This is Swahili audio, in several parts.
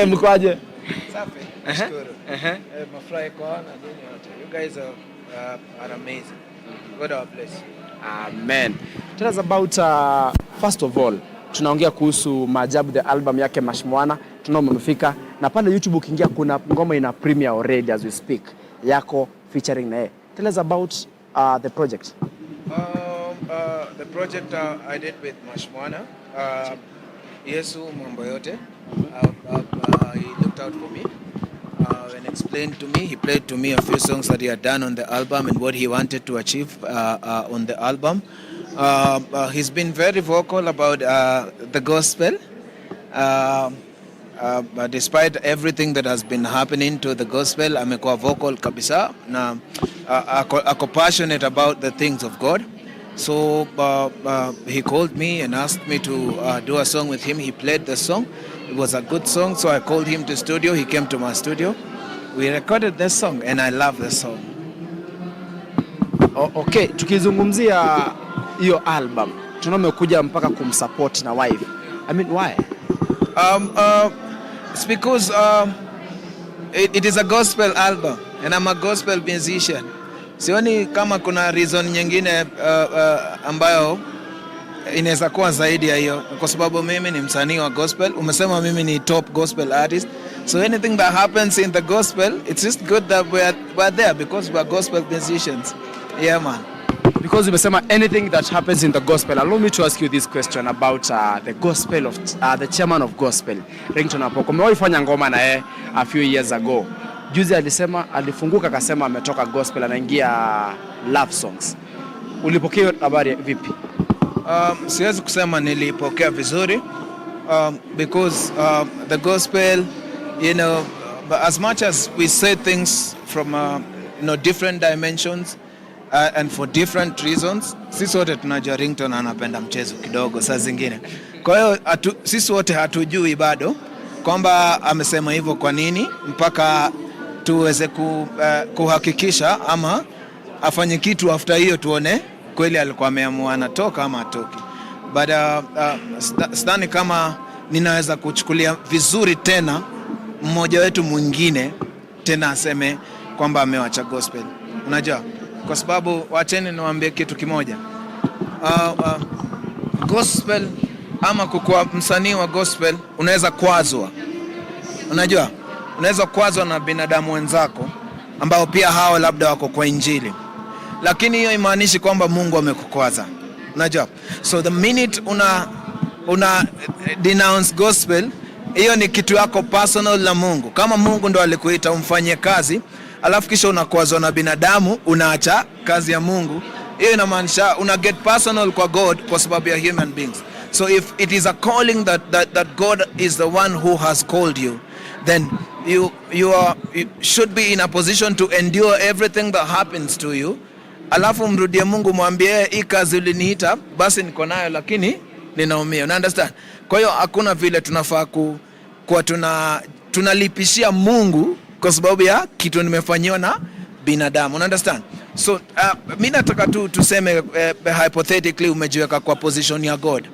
Mkoaje? Safi. Nashukuru. Mafurahi kuona nyinyi wote. You guys are amazing. God bless you. Amen. Tell us about first of all, tunaongea kuhusu Maajabu the album yake Mwana. Tunaona umefika na pale YouTube ukiingia kuna ngoma ina premiere already as we speak. Yako featuring na yeye. Tell us about the project. The project I did with Mwana. Yesu mambo yote. He looked out for me and explained to me. He played to me a few songs that he had done on the album and what he wanted to achieve on the album. He's been very vocal about the gospel. Despite everything that has been happening to the gospel, amekuwa vocal kabisa na ako passionate about the things of God. So he called me and asked me to do a song with him. He played the song. It was a good song, so I called him to studio. He came to my studio. We recorded this song and I love the song. Okay, tukizungumzia hiyo album, tunaona umekuja mpaka kumsupport na wife. I mean, why? It's because it is a gospel album and I'm a gospel musician. Sioni kama kuna reason nyingine ambayo inaweza kuwa zaidi ya hiyo, kwa sababu mimi ni msanii wa gospel. Umesema mimi ni top gospel artist, so anything that happens in the gospel, it's just good that we're there because we're gospel musicians. Yeah man. Because umesema anything that happens in the gospel, allow me to ask you this question about the gospel of the chairman of gospel Ringtone hapo. Umewahi fanya ngoma na yeye a few years ago. Juzi alisema alifunguka akasema ametoka gospel anaingia love songs. Ulipokea habari vipi? Siwezi kusema nilipokea vizuri because the gospel, you know, as much as we say things from different dimensions and for different reasons, sisi wote tunajua Ringtone anapenda mchezo kidogo saa zingine. Kwa hiyo sisi wote hatujui bado kwamba amesema hivyo kwa nini mpaka tuweze kuhakikisha ama afanye kitu after hiyo tuone kweli alikuwa ameamua anatoka ama atoki. But sidhani kama ninaweza kuchukulia vizuri tena mmoja wetu mwingine tena aseme kwamba amewacha gospel. Unajua? Kwa sababu wacheni niwaambie kitu kimoja. Gospel ama kukuwa msanii wa gospel unaweza kwazwa. Unajua? Unaweza kwazwa na binadamu wenzako ambao pia hao labda wako kwa injili. Lakini hiyo imaanishi kwamba Mungu amekukwaza. Unajua? So the minute una denounce gospel, hiyo ni kitu yako personal na Mungu. Kama Mungu ndo alikuita umfanyie kazi, alafu kisha unakwazwa na binadamu, unaacha kazi ya Mungu, hiyo inamaanisha una get personal kwa God kwa sababu ya human beings. So if it is a calling that God is the one who has called you, then you should be in a position to endure everything that happens to you. Alafu mrudie Mungu mwambie hii kazi uliniita basi niko nayo lakini ninaumia. Una understand? Kwa hiyo hakuna vile tunafaa kwa tunalipishia Mungu kwa sababu ya kitu nimefanyiwa na binadamu. Una understand? So mimi nataka tuseme hypothetically umejiweka kwa position ya God.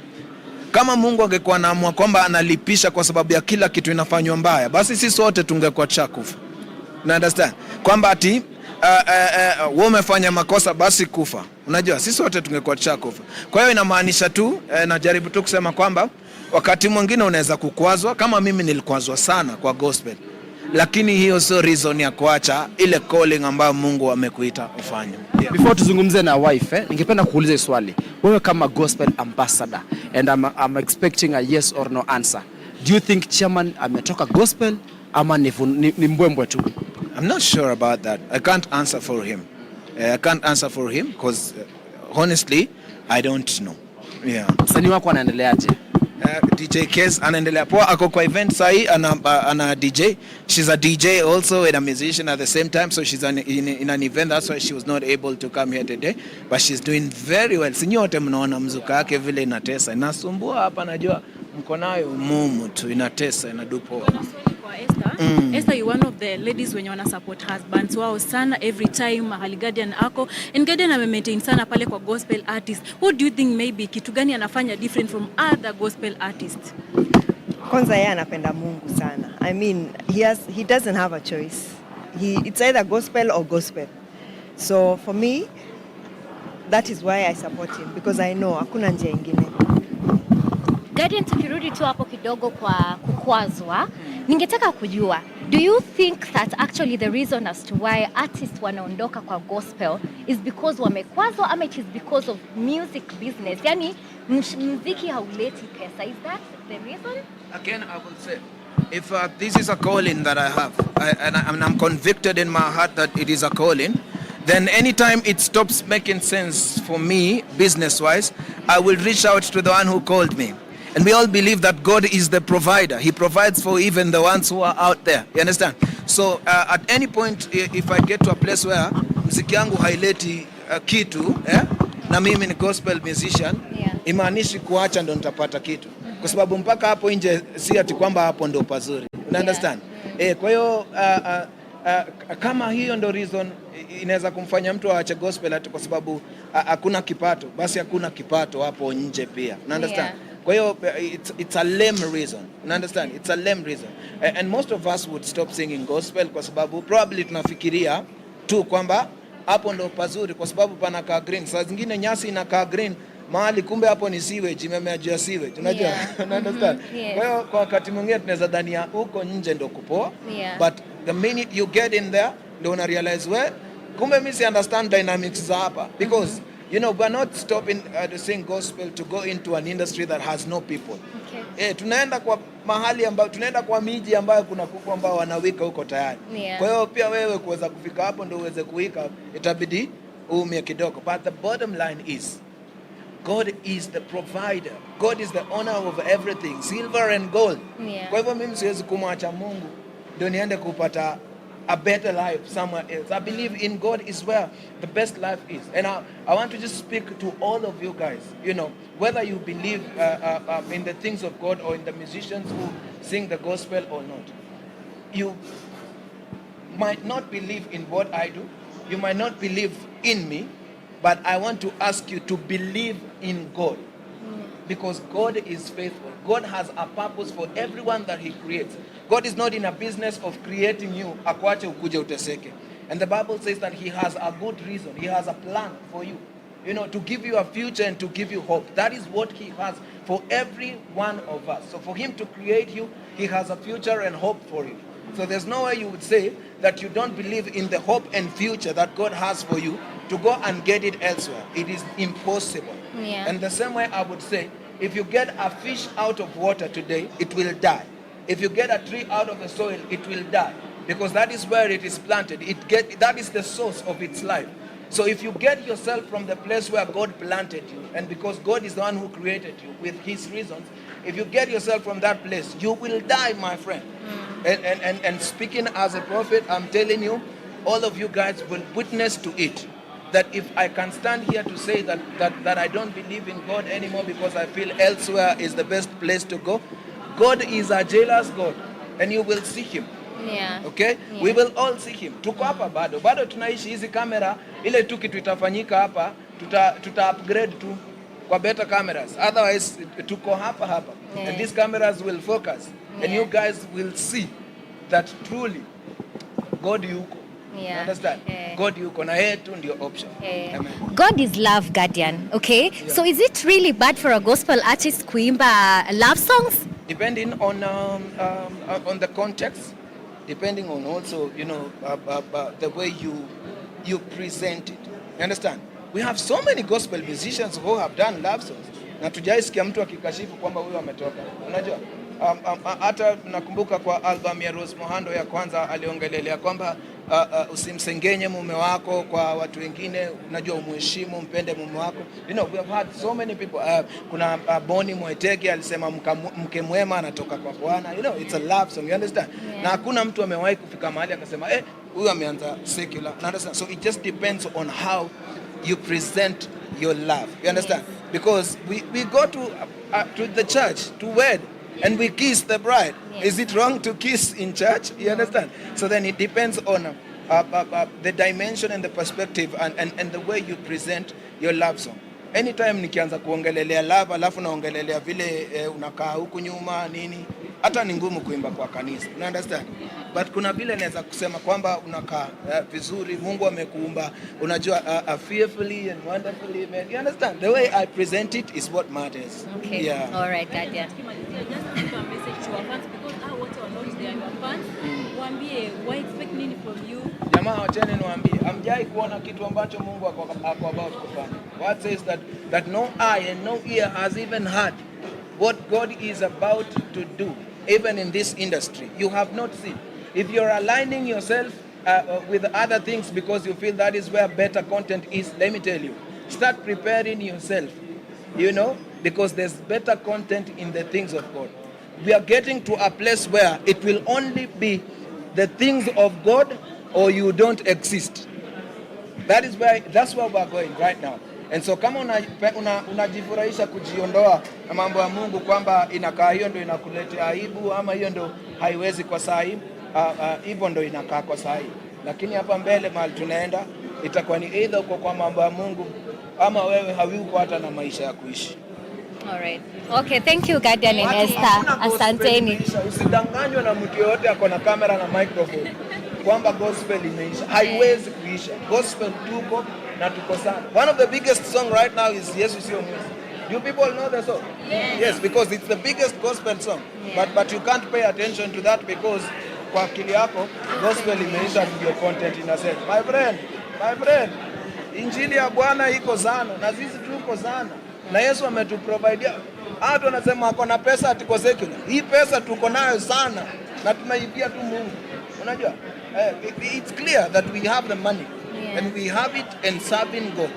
Kama Mungu angekuwa anaamua kwamba analipisha kwa sababu ya kila kitu inafanywa mbaya, basi sisi wote tungekuwa chakufa. Una understand? Kwamba ati wewe umefanya makosa basi kufa. Unajua sisi wote tungekuwa chakufa. Kwa hiyo inamaanisha tu najaribu tu kusema kwamba wakati mwingine unaweza kukwazwa kama mimi nilikwazwa sana kwa gospel. Lakini hiyo sio reason ya kuacha ile calling ambayo Mungu amekuita ufanye. Yeah. Before tuzungumze na wife, ningependa kuuliza swali. Wewe kama gospel ambassador and I'm expecting a yes or no answer. Do you think chairman ametoka gospel ama ni mbwembwe tu? I'm not sure about that. I can't answer for him. I can't answer for him because honestly I don't know. Yeah. Msanii wako anaendeleaje? DJ Kes anaendelea poa, ako kwa event sahi ana DJ. She's a DJ also and a musician at the same time, so she's in an event, that's why she was not able to come here today, but she's doing very well. Sinyote mnaona mzuka yake vile inatesa, inasumbua hapa, najua mko nayo mumu tu, inatesa, inadupo. Esther, you one of the ladies when you wanna support husbands wao sana every time mahali Guardian ako and Guardian maintain sana pale kwa gospel artists. What do you think maybe kitu gani anafanya different from other gospel artists? Kwanza yeye anapenda Mungu sana. I mean, he doesn't have a choice. It's either gospel or gospel. So for me, that is why I support him, because I know hakuna njia ingine. Guardian, tukirudi tu hapo kidogo kwa kukwazwa, ningetaka kujua, do you think that actually the reason as to why artists wanaondoka kwa gospel is because wamekwazwa, ama it is because of music business? Yani muziki hauleti pesa. Is that the reason? Again, I will say, if this is a calling that I have, and I'm convicted in my heart that it is a calling, then anytime it stops making sense for me, business-wise, I will reach out to the one who called me. And we all believe that God is the provider. He provides for even the ones who are out there. You understand? So at any point, if I get to a place where muziki yangu haileti kitu, na mimi ni gospel musician, imaanishi kuacha ndo nitapata kitu. Kwa sababu mpaka hapo nje si ati kwamba hapo ndo pazuri. You understand? Kwa hiyo kama hiyo ndo reason inaweza kumfanya mtu aache gospel ati kwa sababu hakuna kipato, basi hakuna kipato hapo nje pia. You understand? Kwa hiyo it's a lame reason. You understand? It's a lame reason. And most of us would stop singing gospel kwa sababu probably tunafikiria tu kwamba hapo ndo pazuri kwa sababu panakaa green. Saa zingine nyasi inakaa green mahali, kumbe hapo ni sewage, imemea juu ya sewage. Unajua? You understand? Kwa hiyo kwa wakati mwingine tunaweza dhania huko nje ndo kupoa. But the minute you get in there, ndo una realize kumbe mimi si understand dynamics za hapa. Because you know, we're not stopping to sing gospel to go into an industry that has no people. Tunaenda kwa mahali ambayo, tunaenda kwa miji ambayo kuna kuku ambao wanawika huko tayari. Kwa hiyo pia wewe kuweza kufika hapo ndio uweze kuwika, itabidi uumie kidogo. But the bottom line is, God is the provider. God is the owner of everything, silver and gold. Kwa hivyo mimi siwezi kumwacha Mungu ndio niende kupata a better life somewhere else. I believe in God is where the best life is. And I want to just speak to all of you guys, you know, whether you believe in the things of God or in the musicians who sing the gospel or not. You might not believe in what I do. You might not believe in me, but I want to ask you to believe in God. Because God is faithful. God has a purpose for everyone that he creates. God is not in a business of creating you akwache ukuje uteseke. And the Bible says that he has a good reason. He has a plan for you. You know, to give you a future and to give you hope. That is what he has for every one of us. So for him to create you, he has a future and hope for you. So there's no way you would say that you don't believe in the hope and future that God has for you to go and get it elsewhere. It is impossible. And the same way I would say, if you get a fish out of water today, it will die. If you get a tree out of the soil, it will die. Because that is where it is planted. That is the source of its life. So if you get yourself from the place where God planted you, and because God is the one who created you with his reasons, if you get yourself from that place, you will die, my friend. And speaking as a prophet, I'm telling you, all of you guys will witness to it. That if I can stand here to say that I don't believe in God anymore because I feel elsewhere is the best place to go, God is a jealous God, and you will see him. Okay? We will all see him. Tuko hapa bado tunaishi hizi kamera, ile tu kitu itafanyika hapa, tuta upgrade tu kwa better cameras. Otherwise tuko hapa. And these cameras will focus, and you guys will see that truly God yuko. Understand? God yuko na yeye tu ndio option. Amen. God is love, Guardian. Okay? So is it really bad for a gospel artist kuimba love songs? Depending on the context, depending on also, you know, the way you present it. You understand? We have so many gospel musicians who have done love songs. Na tujaisikia mtu akikashifu kwamba huyo ametoka. Unajua? Hata nakumbuka kwa album ya Rose Muhando ya kwanza aliongelelea kwamba usimsengenye mume wako kwa watu wengine, unajua umheshimu, mpende mume wako. You know, we have had so many people. Kuna Boni Mweteke alisema mke mwema anatoka kwa Bwana. You know, it's a love song, you understand? Na hakuna mtu amewahi kufika mahali akasema huyu ameanza secular. You understand? So it just depends on how you present your love. You understand? Because we go to the church to wed, and we kiss the bride. Is it wrong to kiss in church? You understand? So then it depends on the dimension and the perspective and the way you present your love song. Anytime nikianza kuongelelea love alafu naongelelea vile unakaa huku nyuma nini, hata ni ngumu kuimba kwa kanisa, you understand? But kuna vile naweza kusema kwamba unakaa vizuri, Mungu amekuumba, unajua fearfully and wonderfully made, you understand? The way I present it is what matters. Okay. Yeah. All right, Guardian. Just give a message to our fans because what are not they are your fans. Waambie why expect nini from you? Jamaa wacheni niwaambie, hamjai kuona kitu ambacho Mungu ako about kufanya. What says that no eye and no ear has even heard what God is about to do, even in this industry. You have not seen. If you're aligning yourself with other things because you feel that is where better content is, let me tell you, start preparing yourself, you know, because there's better content in the things of God. We are getting to a place where it will only be the things of God or you don't exist. That's where we're going right now. And so kama unajifurahisha kujiondoa na mambo ya Mungu kwamba inakaa hiyo ndio inakuletea aibu ama hiyo ndio haiwezi kwa saa hii, hivyo ndio inakaa kwa saa hii. Lakini hapa mbele mahali tunaenda itakuwa ni either uko kwa mambo ya Mungu ama wewe hauko hata na maisha ya kuishi. All right. Okay, thank you Guardian and Esther. Asanteni. Usidanganywe na mtu yote ako na kamera na microphone kwamba gospel imeisha. Haiwezi kuisha. Gospel tuko na tuko sana. One of the biggest song right now is Yesu Sio Mwizi. Do people know the song? Yes, because it's the biggest gospel song. Yeah. But you can't pay attention to that because kwa akili yako gospel imeisha, ndio content inasema. My friend, injili ya Bwana iko sana na sisi tuko sana. Na Yesu ametuprovidea. Watu wanasema wako na pesa atiko secular. Hii pesa tuko nayo sana na tunaibia tu Mungu. Unajua? It's clear that we have the money, and we have it and serving God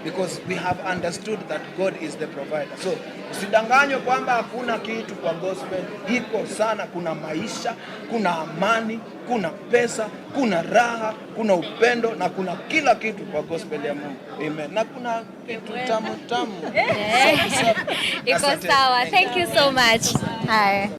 because we have understood that God is the provider. So usidanganywe kwamba hakuna kitu kwa gospel. Iko sana, kuna maisha, kuna amani, kuna pesa, kuna raha, kuna upendo na kuna kila kitu kwa gospel ya Mungu. Amen. Na kuna kitu tamu. Iko sawa. Thank you so much. Hi.